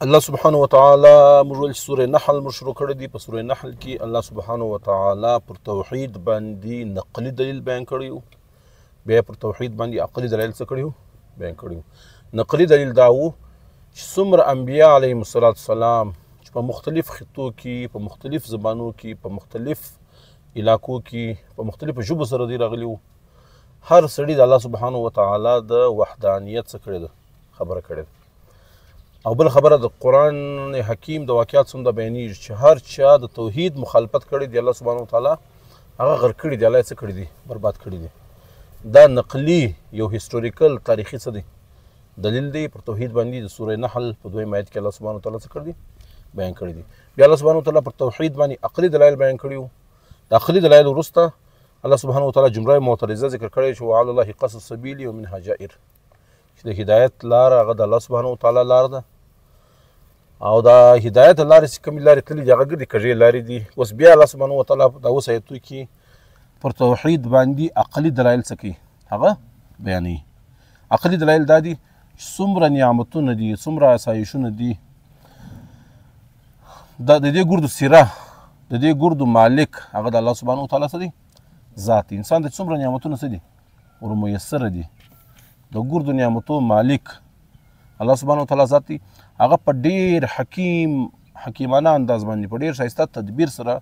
الله سبحانه وتعالى موږ ویل چې سورې نحل موږ شروع کړی دی. په سورې نحل کې الله سبحانه وتعالى پر توحید باندې نقلي دلیل بیان کړی و، بیا پر توحید باندې عقلي دلیل څه کړي وو؟ بیان کړي وو. نقلي دلیل دا و چې څومره انبیا علیهم السلام چې په مختلف خطو کې، په مختلف زبانو کې، په مختلف علاقو کې، په مختلفو ژبو سره دی راغلي وو، هر سړي د الله سبحانه وتعالى د وحدانیت څه کړې ده؟ خبره کړې ده. او بل خبره د قرآن حکیم د واقعات څخه دا بیانېږي چې هر چا د توحید مخالفت کړی دی، الله سبحانه وتعالی هغه غرق کړي دی، الله یې څه کړي دي؟ برباد کړي دي. دا نقلي یو هیسټوریکل تاریخي څه دی؟ دلیل دی پر توحید باندې. د سورې نحل په 2 آیت کې الله سبحانه وتعالی څه کړي دي؟ بیان کړي دي. بیا الله سبحانه وتعالی پر توحید باندې عقلي دلایل بیان کړي وو. د عقلي دلایل وروسته الله سبحانه وتعالی جمله معترضه ذکر کړې چې وعلى الله قصد السبیل ومنها جائر، چې د هدایت لار هغه د الله سبحانه وتعالی لار ده، او دا هدایت لارې چې کومې لارې تللي دي هغه ګردې کږې لارې دي. اوس بیا الله سبحانه وتعالی دا اوس ایتو کې پر توحید باندې عقلي دلایل څه کوي؟ هغه بیانوي. عقلي دلایل دا دي چې څومره نعمتونه دي، څومره اسایشونه دي، دا د دې ګردو څیره، د دې ګردو مالک هغه د الله سبحانه وتعالی څه دی؟ ذات دی. انسان ته څومره نعمتونه څه دي؟ ورمیسره دي. د ګردو نعمتو مالک الله سبحانه وتعالی ذات دی. هغه په ډېر حکیمانه انداز باندې په ډېر ښایسته تدبیر سره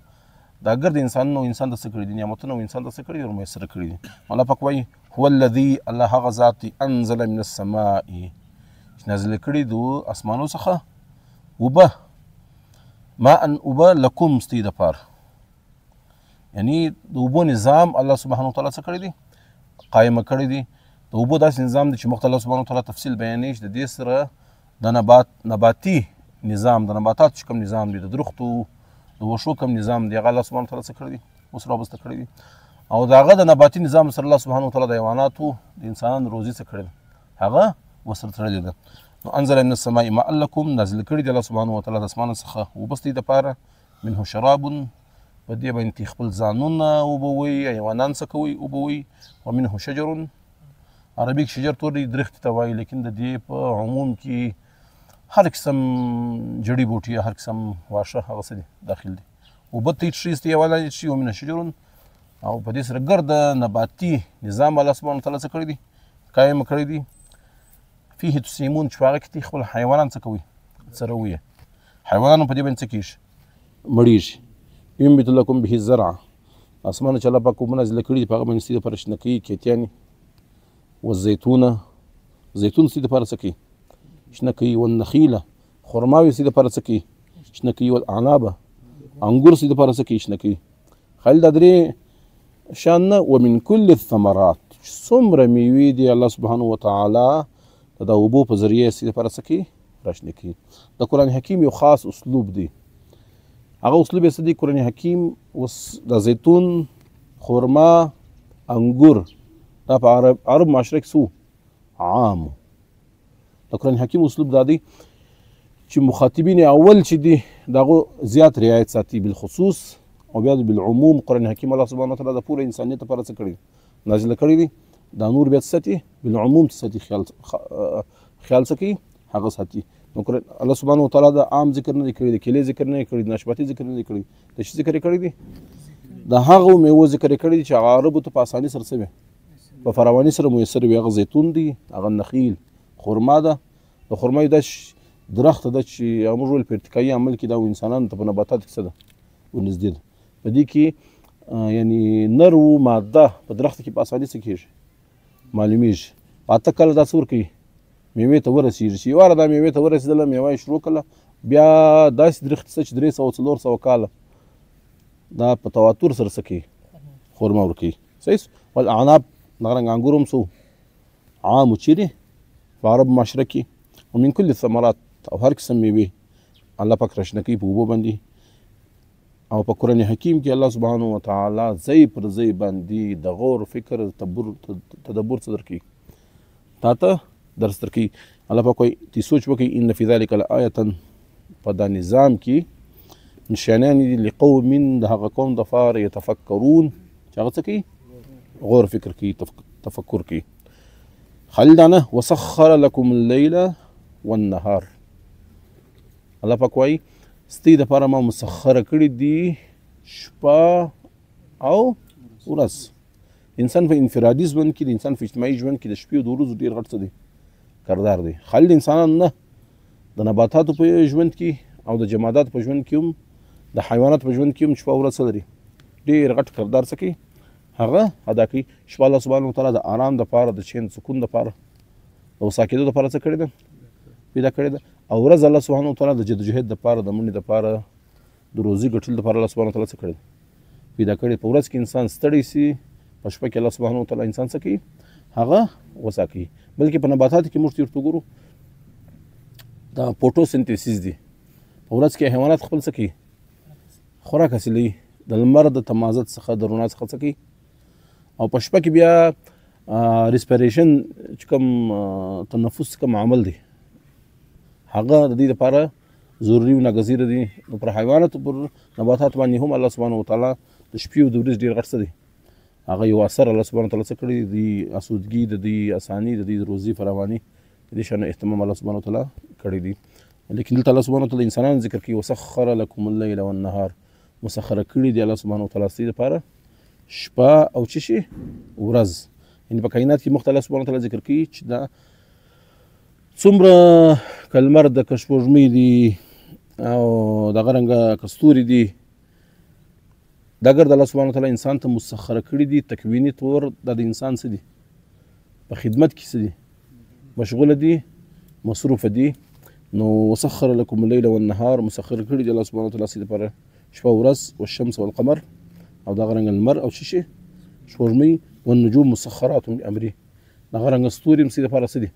دا ګرد انسانونه او انسان ته څه کړي دي؟ نعمتونه او انسان ته څه کړي دي؟ ورمیسره کړي دي. الله پاک وایي هو الذي، الله هغه ذات دی، انزل من السماء، چې نازله کړي د اسمانو څخه اوبه، ماء اوبه، لکم ستاسو دپاره. یعنی د اوبو نظام الله سبحانه وتعالی څه کړی دی؟ قایمه کړی دی. د اوبو داسې نظام دی چې مخکې الله سبحانه وتعالی تفصیل بیانوي چې د دې سره د نباتي نظام، د نباتاتو چې کوم نظام دی، د درختو د وښو کوم نظام دی، هغه الله سبحانه وتعالی څه کړی دی؟ اوس رابسته کړی دی. او د هغه د نباتي نظام سره الله سبحانه وتعالی د حیواناتو د انسانانو روزي څه کړې ده؟ هغه ورسره تړلې ده. نو انزل من السماء ماء لکم، نازل کړي دی الله سبحانه وتعالی د اسمانه څخه اوبه ستاسو دپاره، منه شراب، په دې باندې خپل ځانونه اوبوئ، حیوانان څه کوئ؟ اوبوئ. ومنه شجر، عربي کې شجر تورې درختې ته وایي، لیکن د دې په عموم کې هر قسم جړی بوټي، هر قسم واښه هغه څه دي؟ داخل دي. اوبه ته څښي ستاسو حیوانات څښي. ومنه شجر، او په دې سره ګرده نباتي نظام الله سبحانه وتعالی څه کړی دی؟ قایم کړی دی. فيه تسیمون، چې په هغه کې خپل حیوانان څه کوي؟ څروي. حیوانانو په دې باندې څه کېږي؟ مړېږي. ينبت لكم به الزرع، اسمانه چې الله پاک اوبه نازله کړي دي په هغه باندې ستاسو دپاره شنه کوي کیتیانې. والزیتونه، زیتون ستاسو دپاره څه کوي؟ شنه کوي. والنخیله، خرماوې ستاسو دپاره څه کوي؟ شنه کوي. والعنابه، انګور ستاسو دپاره څه کوي؟ شنه کوي. خالي دا درې شان نه. ومن كل الثمرات، څومره میوې دي الله سبحانه وتعالی د اوبو په ذریعه ستاسو دپاره څه کوي؟ راشنه کوي. د قرآن حکیم یو خاص اسلوب دی، هغه اسلوب یې څه دی؟ قرآن حکیم اوس د زیتون، خرما، انګور دا په عرب معاشره کې څو عام. د قرآن حکیم اسلوب دا دی چې مخاطبین اول چې دي د هغو زیات رعایت ساتي، بالخصوص او بیا بالعموم. قرآن حکیم الله سبحانه وتعالی د پوره انسانیت لپاره څه کړي؟ نازله کړی دی. دا نور بیا څه ساتي؟ بالعموم ساتي، خیال څه کوي؟ هغه ساتي. نو الله سبحانه وتعالی د عام ذکر نه دی کړی، د کیلې ذکر نه دی کړی، د ناشپاتي ذکر نه دی کړی. د څه ذکر یې کړی دی؟ د هغو میوو ذکر یې کړی دی چې هغه عربو ته په اساني سره څه وي؟ په فراواني سره میسر وي. هغه زیتون دی، هغه نخیل، خرما ده. د خرما یو داسې درخت ده چې هغه موږ ویل په ارتقایي عمل کې دا انسانانو ته په نباتاتو کې څه ده؟ ورنږدې ده. په دې کې یعنی نر و ماده په درخت کې په اساني څه کېږي؟ معلومیږي. په 8 کاله دا څه ورکوي؟ میوې ته ورسېږي. چې یوه واره دا میوې ته ورسېدله، میوه یې شروع کړله، بیا داسې درخت شته چې 300-400 کاله دا په تواتر سره څه کوي؟ خرما ورکوي. صحیح. والاعناب، دغه رنګ انګور هم څه عام و چیرې په عرب معاشره کې. ومن كل الثمرات، او هر قسم میوې الله پاک راشنه کوي په اوبو باندې. او په قرآن حکیم کې الله سبحانه وتعالی ځای پر ځای باندې د غور فکر تدبر څه درکوي؟ تا ته درس درکوي. الله پاک وایي تی سوچ وکړئ ان فی ذلک لآیة، په دا نظام کې نشانیان دي لقوم، د هغه قوم دپاره یتفکرون چې هغه څه کوي؟ غور فکر کوي، تفکر کوي. خالدانه وسخر لكم الليل والنهار، الله پاک وایي ستاسو دپاره ما مسخره کړي دي شپه او ورځ. انسان په انفرادي ژوند کې د انسان په اجتماعي ژوند کې د شپې او د ورځو ډېر غټ څه دی کردار دی. خالي د انسانانو نه، د نباتاتو په ژوند کې او د جماداتو په ژوند کې هم، د حیواناتو په ژوند کې هم شپه او ورځ څه لري ډېر غټ کردار څه کوي هغه ادا کوي. شپه الله سبحانه وتعالی د آرام دپاره، د چین سکون دپاره، د هوسا کېدو دپاره څه کړې ده پیدا کړې ده. او ورځ الله سبحانه وتعالی د جدوجهد دپاره، د منډې دپاره، د روزي ګټلو دپاره الله سبحانه وتعالی څه کړې ده پیدا کړې. په ورځ کې انسان ستړی سي، په شپه کې الله سبحانه وتعالی انسان څه کوي هغه هوسا کوي. بلکې په نباتاتو کې موږ ورته وګورو دا فوټوسنتیسیس دی. په ورځ کې حیوانات خپل څه کوي خوراک حاصلوي، د لمر د تمازت څخه، د رڼا څخه څه کوي. او په شپه کې بیا ریسپیریشن چې کوم تنفس کوم عمل دی هغه د دې لپاره ضروري او ناګزیره دي. نو پر حیواناتو پر نباتاتو باندې هم الله سبحانه وتعالی د شپې او د ورځې ډېر غټ څه دی هغه یو اثر الله سبحانه وتعالی څه کړی دی، اسودګي، د دې اساني، د دې روزي فراواني، د دې شان اهتمام الله سبحانه وتعالی کړی دی. لیکن دلته الله سبحانه وتعالی انسانان ذکر کوي وسخر لكم الليل والنهار، مسخره کړي دی الله سبحانه وتعالی ستاسو لپاره شپه او څه شي ورځ. یعنې په کائنات کې مختلف سبحانه وتعالی ذکر کوي چې دا څومره که لمر د که سپوږمۍ دي او دغه رنګه که ستوري دي، دا ګرد الله سبحانه وتعالی انسان ته مسخره کړي دي تکویني طور. دا د انسان څه دي په خدمت کې څه دي مشغوله دي، مصروفه دي. نو وسخر لكم الليل والنهار، مسخر کړي دي الله سبحانه وتعالی ستاسو لپاره شپه ورځ، والشمس والقمر، او دغه رنګه لمر او څه شي سپوږمۍ، والنجوم مسخرات بامره، دغه رنګه ستوري هم ستاسو لپاره څه دي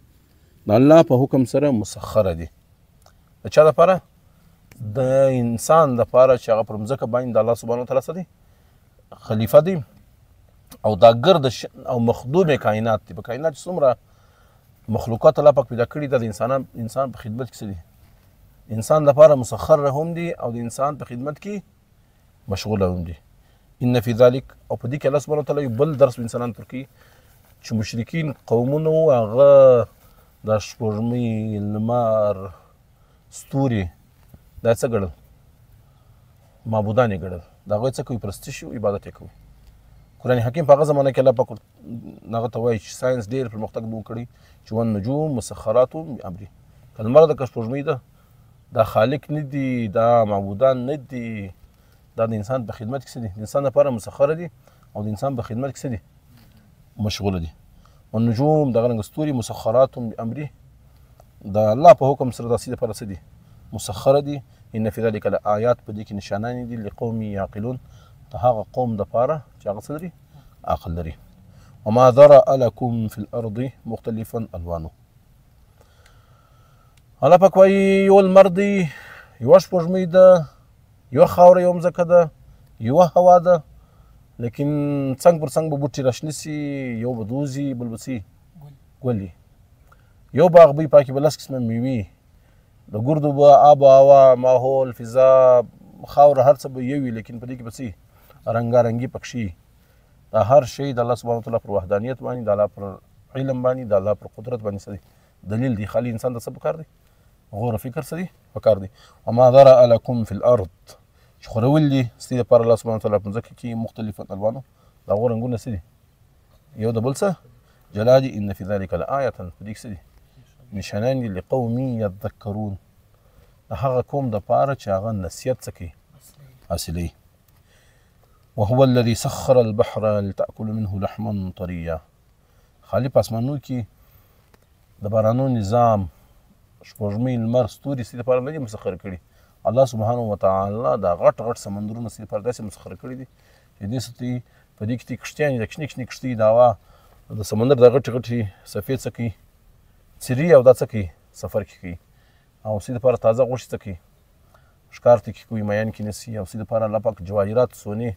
د الله په حکم سره مسخره دي. د چا لپاره؟ د انسان لپاره چې هغه پر مځکه باندې د الله سبحانه وتعالی څه دي خلیفه دی. او دا ګرد او مخدوم کائنات دي. په کائنات چې څومره مخلوقات الله پاک پیدا کړي دا د انسان په خدمت کې څه دي انسان لپاره مسخر هم دي او د انسان په خدمت کې مشغوله هم دي. ان فی ذلک، او په دې کې الله سبحانه وتعالی بل درس انسانانو ته کوي چې مشرکین قومونو هغه د سپوږمۍ، لمر، ستوري دا څه ګڼل معبودان یې ګڼل. د هغوی څه کوي پرستش او عبادت یې کوي. قرآن حکیم په هغه زمانه کې الله پاک هغه ته وایي چې ساینس ډېر پرمختګ به وکړي چې والنجوم مسخرات بامره، که لمر ده که سپوږمۍ ده دا خالق نه دي، دا معبودان نه دي، دا د انسان په خدمت کې څه دي د انسان لپاره مسخره دي او د انسان په خدمت کې څه دي مشغوله دي. والنجوم دغه رنګه ستوري مسخرات بامره، د الله په حکم سره داسې لپاره څه دي مسخره دي. ان فی ذلک لآیات، په دې کې نشانانې دي لقوم یعقلون، د هغه قوم دپاره چې هغه څه لري عقل لري. وما ذرأ لكم في الارض مختلفا الوانه، الله پاک وایي یو لمر دی، یوه سپوږمۍ ده، یوه خاوره، یوه مځکه ده، یوه هوا ده. لیکن څنګ پر څنګ به بوټي راشنه سي، یو به دوزي، بل به څه ګل وي. یو باغ به پاکې به لس قسمه میوې، د ګردو به آب و هوا، ماحول، فضا، خاوره، هر څه به یو وي. لیکن په دې کې به څه رنګارنګي پکښې دا هر شی د الله سبحانه وتعالی پر وحدانیت باندې، د الله پر علم باندې، د الله پر قدرت باندې څه دی دلیل دی. خالي انسان ته څه پکار دی غور فکر څه دی پکار دی. وما ذرأ لكم في الارض، چې خورول دي ستاسو لپاره الله سبحانه وتعالی په مځکه کې مختلفا الوانو، د هغو رنګونه څه دي یو د بل څه جلا دي. ان فی ذلک لآیة، په دې کې څه دي نشانان دي لقوم یذکرون، د هغه قوم دپاره چې هغه نصیحت څه کوي حاصلوي. وهو الذي سخر البحر لتأكل منه لحما طريا، خالي په اسمانونو کې د بارانو نظام، سپوږمۍ، لمر، ستوري ستاسو لپاره نه دي مسخر کړي. الله سبحانه وتعالی دا غټ غټ سمندرونه ستاسو لپاره داسې مسخر کړي دي چې دې ستاسو په دې کې کښتیانې د کشنې کشنې کښتۍ د هوا د سمندر د غټې غټې سفید څه کوي څري، او دا څه کوي سفر کې کوي، او ستاسو لپاره تازه غوښې څه کوي ښکار ته کې کوي، میان کې نیسي. او ستاسو لپاره الله پاک جواهرات، سونې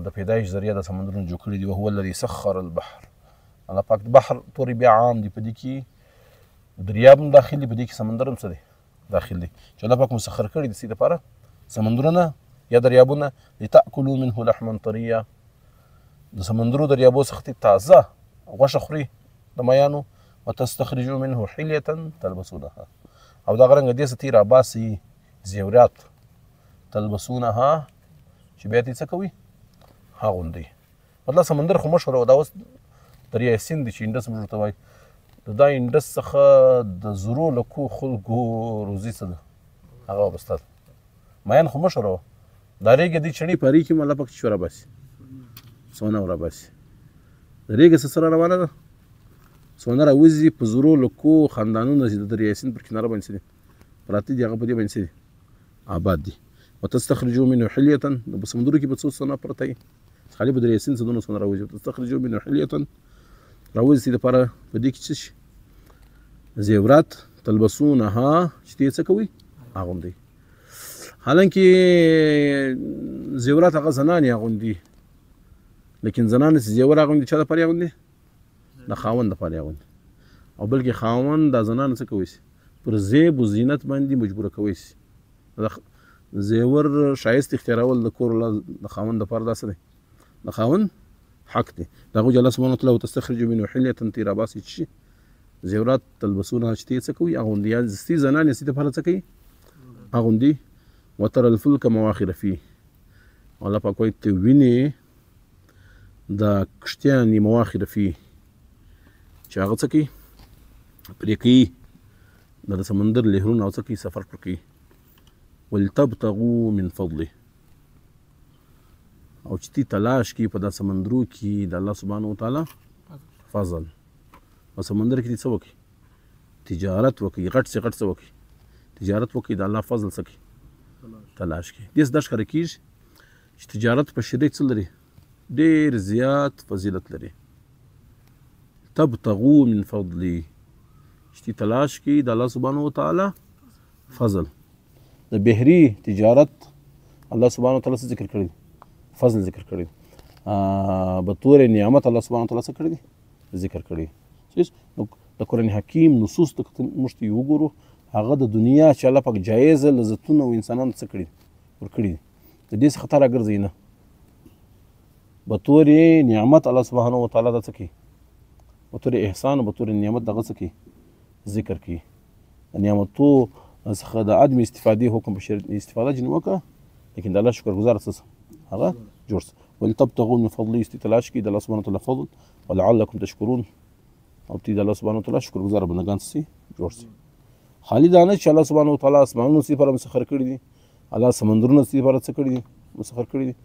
د پیدایش ذریعه د سمندرونو جوړ کړي دي. وهو الذي سخر البحر، الله پاک بحر تورې بیا عام دي، په دې کې دریاب هم داخل دي، په دې کې سمندر هم څه دی داخل دي، چې الله پاک مسخر کړي دي ستاسو لپاره سمندرونه یا دریابونه. لتأکلوا منه لحما طریا، د سمندرو دریابو څخه تازه غوښه خوري د میانو. وتستخرجوا منه حلیة تلبسونها، او دغه رنګه دې څه تیر راباسي زیورات تلبسونها چې بیا دې څه کوي هاغوندي. مطلب سمندر خو مشهور او دا اوس دریای سیند دی چې انډس موږ ورته وایي. د دا انډس څخه د زرو لکو خلکو روزي څه ده هغه وابسته ده. مین خو مشهوره وه. دا ریګې دې چڼې په ریګ کې مو الله پاک چې راباسي سونه وراباسي. د ریګې څه سره روانه ده سونه راوځي په زرو لکو خاندانونه چې د دریای سیند پر کناره باندې دي پراته دي هغه په دې باندې دي آباد دي. وتستخرجوا منه حلیة په سمندرو کې به څه سونه پرته وي خالي په دریای سیند څه دونه سونه راوځي. وتستخرجوا منه حلیة راوځي دپاره په دې کې څه شي زیورات تلبسونها چې دې څه کوي اغوندي. حالانکه زیورات هغه زنانې اغوندي لیکن زنانې چې زیور اغوندي چا دپاره اغوندي د خاوند دپاره اغوندي او بلکې خاوند دا زنانې څه کوی شي پر زیب و زینت باندې مجبوره کوی شي. زیور ښایست اختیارول د کور د خاوند دپاره دا څه دی د خاوند حق دی. د هغوی الله سبحانه وتعالی وتستخرجوا منه حلیة تې راباسي چې شي زیورات تلبسونها چې څه کوي اغوندي یا ستې زنانې ستې دپاره څه کوي اغوندي. وترى الفلك مواخر فيه الله پاک وایي ته وینې د کښتیانې مواخر فيه چې هغه څه کوي پرې کوي د سمندر لهرونه او څه کوي سفر پر کوي. ولتبتغوا من فضله او چې تی تلاش کی په دا سمندرو کې د الله سبحانه وتعالی فضل او سمندر کې څه وکړي تجارت وکړي غټ څه غټ څه وکړي تجارت وکړي د الله فضل څه کوي تلاش کی. دې دا ښکاره کېږي چې تجارت په شریعت څه لري ډېر زیات فضیلت لري. تبتغوا من فضلي چې تلاش کی د الله سبحانه وتعالی فضل. د بحري تجارت الله سبحانه وتعالی څه ذکر کړی فضل ذکر کړی بطور نعمت الله سبحانه وتعالی څه کړی دی ذکر کړی. نو د قرآن حکیم نصوص ته موږ ته وګورو هغه د دنیا چې الله پاک جایزه لذتونه او انسانانو څه کړي ورکړي دي د دې څخه ته راګرځئ نه بطور نعمت الله سبحانه وتعالی دا څه کوي بطور احسان او بطور نعمت دغه څه کوي ذکر کوي. د نعمتو څخه د عدم استفادې حکم په شریعت استفاده جن وکړه لیکن د الله شکر گزار څه هغه جوړ څه. ولتبتغوا من فضله استتلاش کی د الله سبحانه وتعالی فضل ولعلکم تشکرون او تی د الله سبحانه وتعالی شکر گزار بندگان څه جوړ څه. خالی دا نه چې الله سبحانه وتعالی اسمانونو څه لپاره مسخر کړي دي الله سمندرونو څه لپاره څه کړي دي مسخر کړي دي.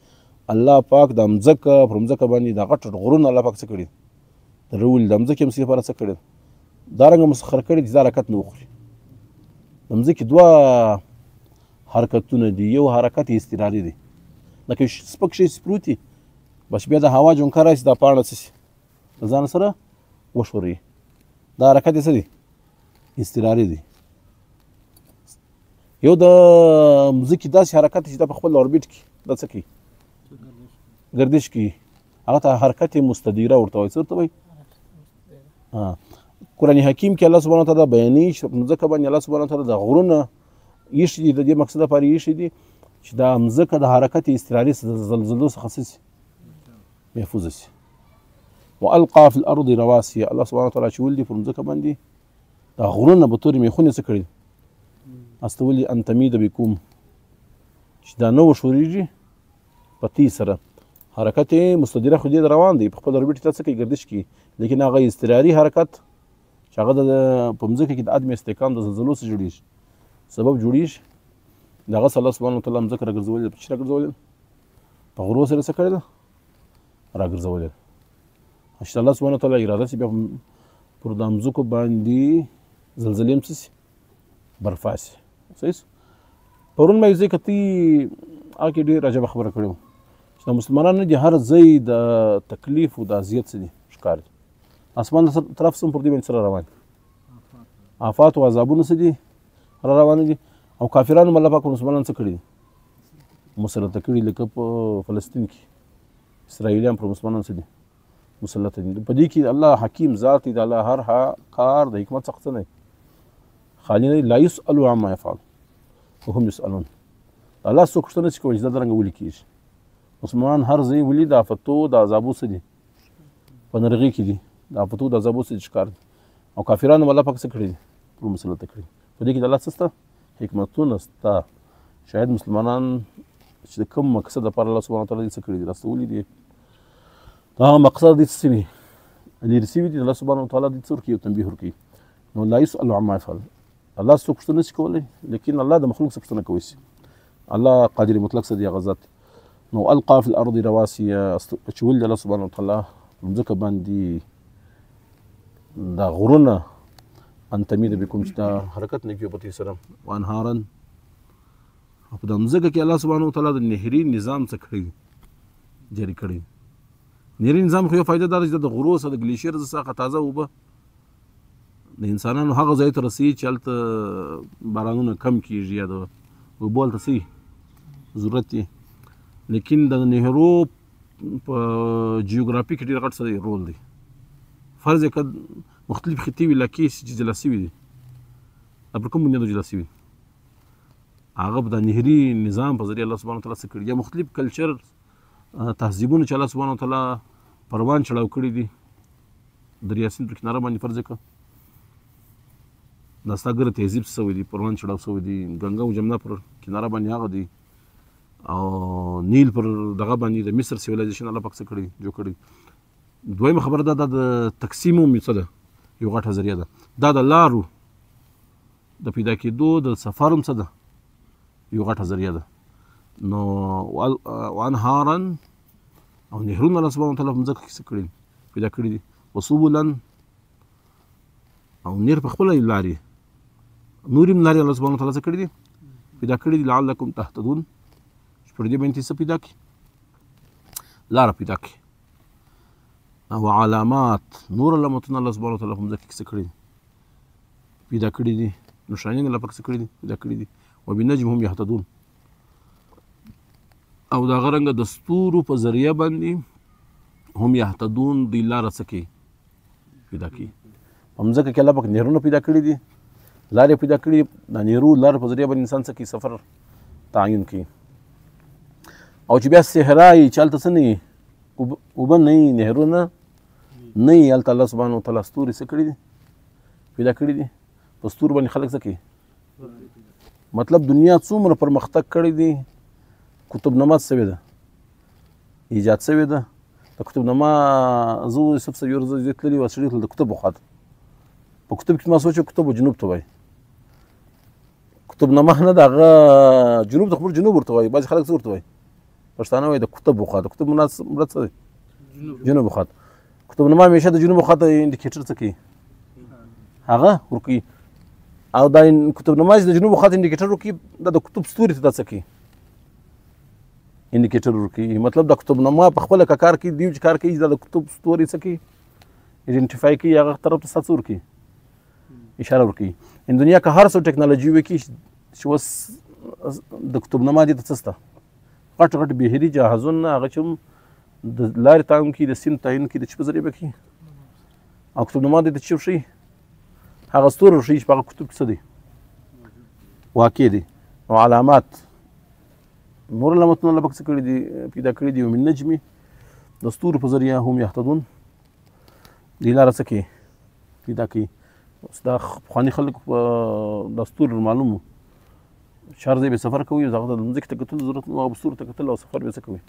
الله پاک د مځکه پر مځکه باندې د غټ غرونه الله پاک څه کړي د رول د مځکې هم څه لپاره څه کړي دا رنګه مسخر کړي دي دا حرکت نه وخوري. د مځکې دوه حرکتونه دي یو حرکت استراري دی لکه سپک شي سپروت دي بس بیا د هوا جونکه راشي دا پاڼه څه شي د ځان سره وشوري دا حرکت یې څه دی استراري دی. یو د مځکې داسې حرکت چې دا په خپل اوربیټ کې دا څه کوي گردش کوي هغه ته حرکت مستدیره ورته وایي. څه ورته وایي قرآن حکیم کې الله سبحانه وتعالی بیانوي چې په مځکه باندې الله سبحانه وتعالی د غرونه ایښي دي د دې مقصد لپاره ایښي دي چې دا مځکه د حرکت استراري د زلزلو څخه څه شي محفوظه شي. والقى في الارض رواسي الله سبحانه وتعالی چې ولدي په مځکه باندې د غرونه به تورې میخونې څه کړي استولي ان تمید بكم چې دا نه وشورېږي په تی سره حرکت مستدیره خو دې روان دی په خپل اوربیټ ته څه کوي گردش کوي لیکن هغه استراري حرکت چې هغه په مځکه کې د عدم استحکام د زلزلو څخه جوړېږي سبب جوړېږي دغه الله سبحانه وتعالی مځکه راګرځولې په څه راګرځولې په غرو سره څه کړل راګرځولې چې الله سبحانه وتعالی اراده چې بیا پر د مځکو باندې زلزلې هم څه برفاسي صحیح. پرون مې ځکه تی هغه ډېر عجبه خبره کړې وه چې د مسلمانانو د هر ځای د تکلیف او د اذیت څه دي ښکار دي اسمان طرف سم پر دې باندې سره روان آفات او عذابونه څه دي را روان دي او کافرانو الله پاک مسلمانان څه کړي مسلط کړي لکه په فلسطین کې اسرائیلیان پر مسلمانان څه دي مسلط دي. په دې کې الله حکیم ذات دی د الله هر کار د حکمت څخه نه خالی نه لا يسأل عما يفعل وهم يسألون الله څوک پوښتنه چې کوي چې دا څنګه ولي کېږي مسلمان هر ځای ولي د آفتو د عذابو څه دي په نرغې کې دي د آفتو د عذابو څه ښکار دي او کافرانو الله پاک څه کړي دي پر مسلط کړي په دې کې د الله څه شته حکمتونه شته. شاید مسلمانان چې د کوم مقصد لپاره الله سبحانه وتعالی څه کړي دي راستولي دي دا هغه مقصد دي څه وي لرې سوي دي. الله سبحانه وتعالی دې څه ورکوي یو تنبیه ورکوي. نو لا یسأل عما یفعل، الله څوک پوښتنه نشي کولی لیکن الله د مخلوق څخه پوښتنه کوي شي. الله قادر مطلق څه دی هغه ذات. نو القا فی الارض رواسیه اچولي الله سبحانه وتعالی په مځکه باندې دا غرونه ان تمید بكم چې دا حرکت نه کوي په دې سره وانهارا. په دې مځکه کې الله سبحانه وتعالی د نهري نظام څه کړی جاری کړی. نهري نظام خو یو فائدہ دار چې د غرو سره د ګلیشیر څخه تازه اوبه د انسانانو هغه ځای ته رسي چې هلته بارانونه کم کیږي یا د اوبو هلته څه ضرورت دی. لیکن د نهرو په جیوګرافي کې ډېر غټ څه رول دی. فرض یې کړه مختلف خطې وي علاقې چې جلا سوي دي پر کوم بنیاد جلا سوي هغه په د نهري نظام په ذریعه الله سبحانه وتعالی څه کړي. یا مختلف کلچر تهذیبونه چې الله سبحانه وتعالی پروان چړاو کړي دي دریا سیند پر کناره باندې فرض کړه دا ساګر تهذیب شوی دی پروان چړاو شوی دی ګنگا او جمنا پر کناره باندې هغه دی او نیل پر دغه باندې د مصر سیویلایزیشن الله پاک څه کړي جوړ کړي. دویمه خبره دا د تقسیم هم څه ده یو غټه ذریعه ده. دا د لارو د پیدا کېدو د سفر هم څه ده یو غټه ذریعه ده. نو وانهارا او نهرونه الله سبحانه وتعالی په مځکه کې څه کړي پیدا کړي دي. وسبلا او نیر په خپله لارې نورې هم لارې الله سبحانه وتعالی څه کړي دي پیدا کړي دي لعلکم تهتدون چې پر دې باندې څه پیدا کړي لاره پیدا کړي. او علامات نور علامتونه الله سبحانه وتعالی په مځکه کې څه کړي دي پیدا کړي دي. نښانونه الله پاک څه کړي دي پیدا کړي دي. وبالنجم هم یهتدون او د هغه رنګه د ستورو په ذریعه باندې هم یهتدون دوی لاره څه کوي پیدا کوي. په مځکه کې الله پاک نهرونه پیدا کړي دي لارې پیدا کړي دي. د نهرو لارې په ذریعه باندې انسان څه کوي سفر تعین کوي. او چې بیا صحرا یي چې هلته څه نه وي اوبه نه وي نهرونه نه وي هلته الله سبحانه وتعالی ستوري څه کړي دي پیدا کړي دي. په ستورو باندې خلک څه کوي مطلب دنیا څومره پرمختګ کړی دی. کتب نما څه ده ایجاد شوې ده. د کتب نما زه یوسف صاحب یو ورځ تللی وه سړي د کتب وخواته په کتب کې ما سوچ کتب جنوب ته وایي کتب نما نه د هغه جنوب ته خبر جنوب ورته وایي بعضې خلک څه ورته وایي پښتانه وایي د کتب وخواته کتب مراد څه دی جنوب وخواته. کتب نما همیشه د جنوب وخواته انډیکیټر څه کوي هغه ورکوي. او دا کتب نما چې د جنوب وخواته انډیکیټر ورکوي دا د کتب ستوري ته دا څه کوي انډیکیټر ورکوي. مطلب د کتب نما په خپله که کار کوي دیو چې کار کوي دا د کتب ستوري څه کوي ایډنټیفای کوي هغه طرف ته څه ورکوي اشاره ورکوي. ان دنیا که هر څه ټیکنالوژي وکړي چې اوس د کتب نما دې ته څه شته غټ غټ بهري جهازونه هغه چې هم د لارې تعین کوي د سیند تعین کوي د چې په ذریعه به کوي. او کتب نما دې ته چې وښیي هغه ستوري وښیي چې په هغه کتب کې څه دی واقع دي. او علامات نور علامتونه الله پاک څه کړي دي پیدا کړي دي. ومن نجمي د ستورو په ذریعه هم یهتدون دې لاره څه کوي پیدا کوي. اوس دا پخواني خلک د ستورو معلوم وو چې هر ځای به سفر کوي هغه د ځمکې ته کتل ضرورت نه هغه به ستورو ته کتل او سفر به څه کوي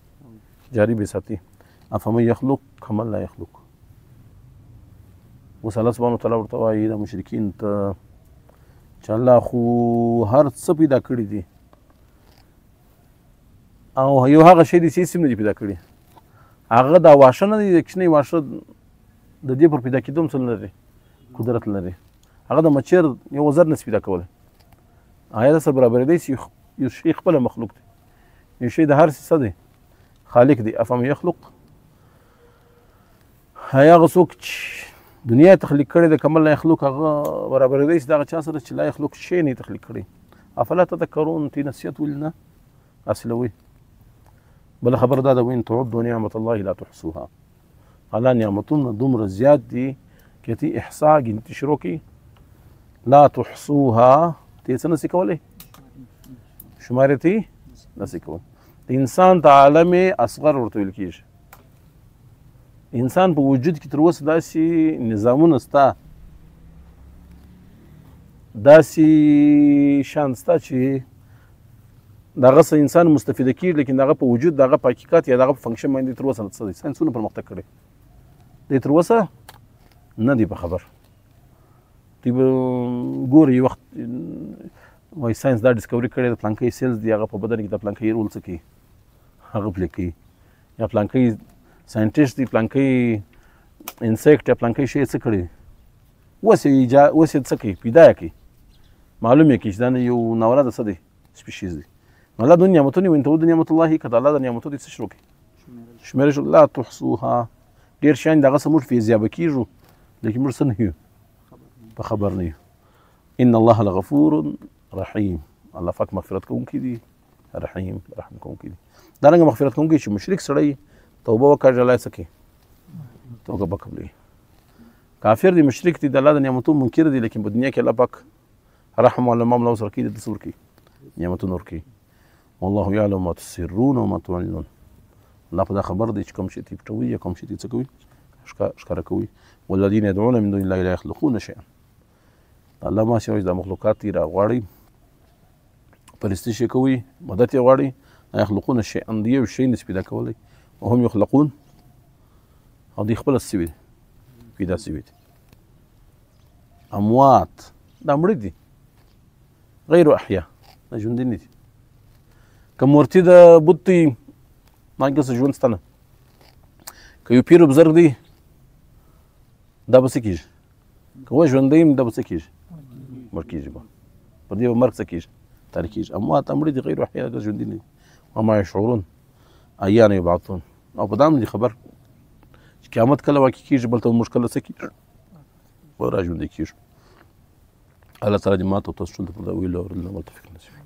جاري به ساتي. افمن یخلق کمن لا یخلق. اوس الله سبحانه وتعالی ورته وایي د مشرکین ته چې الله خو هر څه پیدا کړي دي او یو هغه شی دی چې هېڅ هم نه دي پیدا کړي هغه دا واښه نه دی کوچنی واښه د دې پر پیدا کېدو هم څه لري قدرت لري. هغه د مچیر یو وزر نسي پیدا کولی آیا د سره برابرېدی چې یو شی خپله مخلوق دی یو شی د هر څه دی خالق دی. افمن یخلق هغه څوک چې دنیا تخلیق کړې د کمل لا یخلق هغه برابرېدی چې دغه چا سره چې لا یخلق شی نه تخلیق کړی. افلا تذکرون تی نصیحت ولې نه حاصلوئ. بل خبر دا ده وان تعدوا نعمت الله لا تحصوها. الله نعمتونه دومره زیات دي که تی احصا ګنتي شروع کړي لا تحصوها تی څه نسي کولی شمارې تی نسي کولی. د انسان ته عالم اصغر ورته ویل کېږي. انسان په وجود کې تر اوسه داسې نظامونه شته داسې شان شته چې دغه څه انسان مستفیده کېږي لیکن دغه په وجود دغه په حقیقت یا دغه په فنکشن باندې تر اوسه څه دی ساینسونه پرمختګ کړی دی تر اوسه نه دی په خبر دوی به ګوري یو وخت وایي ساینس دا ډسکوري کړی د پلانکۍ سیلز دی هغه په بدن کې د پلانکۍ رول څه کوي هغه پلی کوي یا پلانکۍ ساینټسټ دی پلانکۍ انسیکټ یا پلانکۍ شی څه کړی اوس یې څه کوي پیدا یې کوي معلوم یې کړي چې دا نه یو ناولاده څه دی سپیشیز دی نو الله دوی نعمتونه وایي ته د نعمت الله که د الله د نعمتو دې څه شروع کړي شمېرې شو لا تحصوها ډېر شیان دغه څه موږ فیضیابه کېږو لیکن موږ څه نه یو په خبر نه یو ان الله لغفور رحیم الله پاک مغفرت کوونکی دی رحیم رحم کوونکی دی دارنګه مغفرت کوونکی چې مشرک سړی توبه وکړي الله یې څه کوي توبه به قبلوي کافر دی مشرک دی د الله د نعمتو منکر دی لیکن په دنیا کې الله پاک رحم ولا معامله ورسره کوي د څه ورکوي نعمتونه ورکوي والله یعلم ما تسرون وما تعلنون الله په دا خبر دی چې کوم شی تی پټوي یا کوم شی تی څه کوي ښکاره کوي والذین یدعون من دون الله لا یخلقون شیئا الله ما سوای د مخلوقات یې راغواړي پرستش یې کوي مدد یې غواړي لا یخلقون شیئا د یو شی نسي پیدا کولی وهم یخلقون او دوی خپله څه شوي پیدا شوي دي اموات دا مړه دي غیر احیا دا ژوندي نه دي که مورتي د بت وي مانګې څه ژوند شته نه که یو پیر بزرګ دی دا به څه کېږي که و ژوندی یم دا به څه کېږي مړ کېږي به پر دې به مرګ څه کېږي تاریخ کېږي اموات مړه دي غیر احیا دا ژوندي نه دي وما یشعرون ایان یبعثون او په دا هم دي خبر چې قیامت کله واقع کېږي بل ته موږ کله څه کېږو به را ژوندي کېږو الله تعالی دې ماته او تاسو ټول ته پر دا ویلو اورېدلو عمل توفیق نصیب